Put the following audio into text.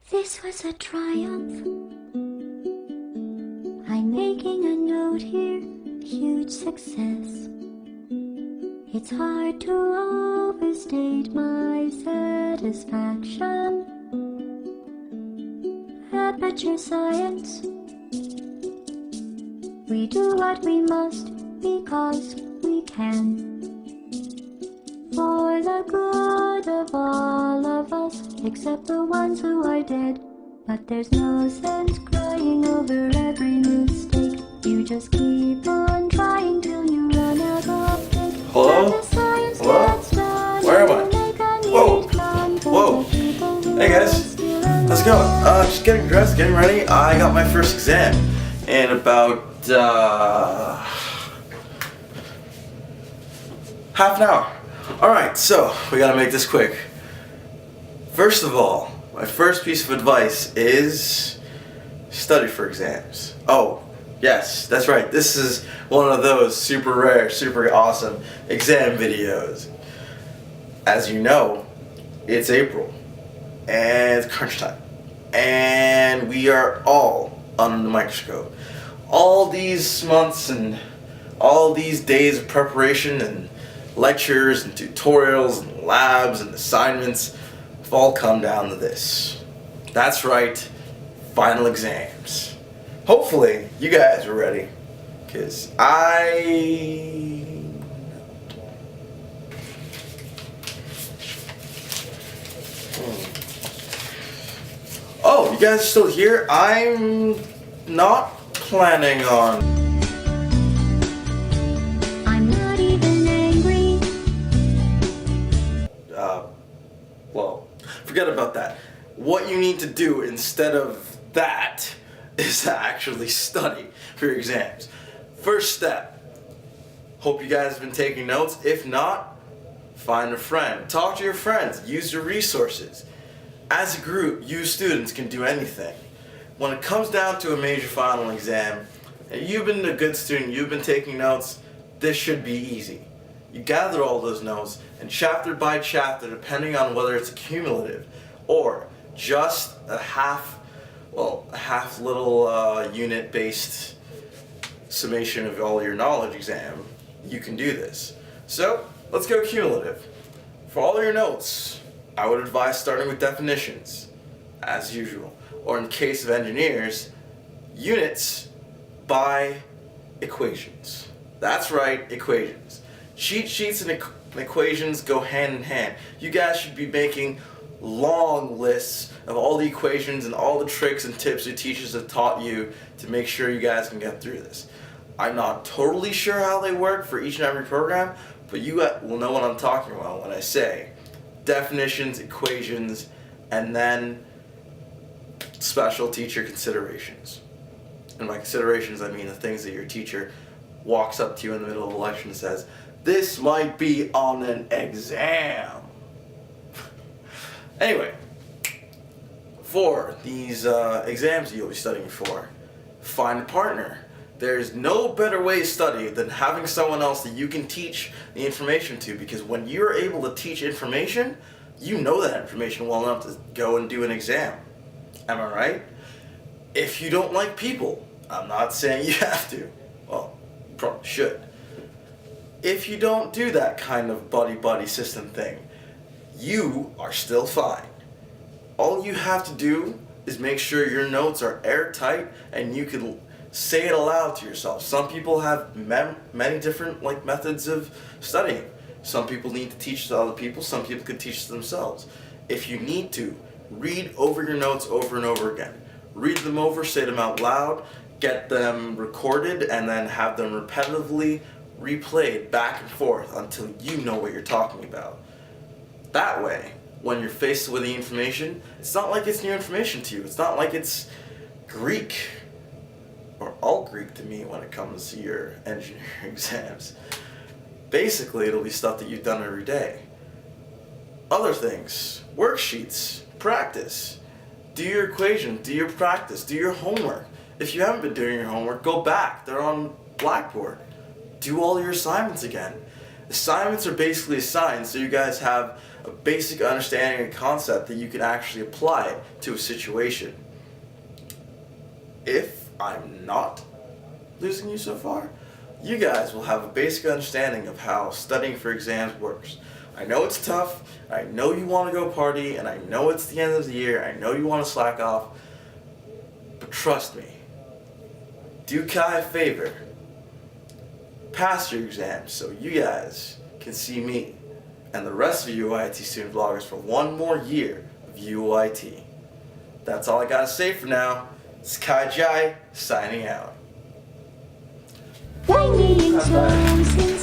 This was a triumph. I'm making a note here, huge success. It's hard to overstate my satisfaction. Aperture science. We do what we must because we can. For the good of all of us, except the ones who are dead. But there's no sense crying over every mistake. You just keep on trying till you run out of faith. Hello? Hello? Where am I? Whoa! Whoa! Hey guys, how's it going? Just getting dressed, getting ready. I got my first exam in about half an hour. Alright, so we gotta make this quick. First of all, my first piece of advice is study for exams. Oh, yes, that's right. This is one of those super rare, super awesome exam videos. As you know, it's April and it's crunch time. And we are all under the microscope. All these months and all these days of preparation and lectures and tutorials and labs and assignments have all come down to this. That's right, final exams. Hopefully you guys are ready, because Oh, you guys are still here? I'm not planning on... Well, forget about that. What you need to do instead of that is to actually study for your exams. First step, hope you guys have been taking notes. If not, find a friend. Talk to your friends. Use your resources. As a group, you students can do anything. When it comes down to a major final exam, and you've been a good student, you've been taking notes, this should be easy. You gather all those notes, and chapter by chapter, depending on whether it's cumulative or just a half little unit-based summation of all your knowledge exam, you can do this. So, let's go cumulative. For all your notes, I would advise starting with definitions, as usual. Or in case of engineers, units by equations. That's right, equations. Cheat sheets and equations go hand in hand. You guys should be making long lists of all the equations and all the tricks and tips your teachers have taught you to make sure you guys can get through this. I'm not totally sure how they work for each and every program, but you will know what I'm talking about when I say definitions, equations, and then special teacher considerations. And by considerations, I mean the things that your teacher walks up to you in the middle of a lecture and says, "This might be on an exam." Anyway, for these exams you'll be studying for, find a partner. There's no better way to study than having someone else that you can teach the information to, because when you're able to teach information, you know that information well enough to go and do an exam. Am I right? If you don't like people, I'm not saying you have to. Well, you probably should. If you don't do that kind of buddy-buddy system thing, you are still fine. All you have to do is make sure your notes are airtight and you can say it aloud to yourself. Some people have many different methods of studying. Some people need to teach to other people, some people could teach to themselves. If you need to, read over your notes over and over again. Read them over, say them out loud, get them recorded, and then have them repetitively replayed back and forth until you know what you're talking about. That way, when you're faced with the information, it's not like it's new information to you. It's not like it's Greek, or all Greek to me when it comes to your engineering exams. Basically, it'll be stuff that you've done every day. Other things, worksheets, practice. Do your equation, do your practice, do your homework. If you haven't been doing your homework, go back. They're on Blackboard. Do all your assignments again. Assignments are basically assigned so you guys have a basic understanding and concept that you can actually apply to a situation. If I'm not losing you so far, you guys will have a basic understanding of how studying for exams works. I know it's tough, I know you want to go party, and I know it's the end of the year, I know you want to slack off, but trust me, do Kai a favor. Pass your exams so you guys can see me and the rest of UOIT student vloggers for one more year of UOIT. That's all I gotta say for now. It's Ajayi signing out. Fly me into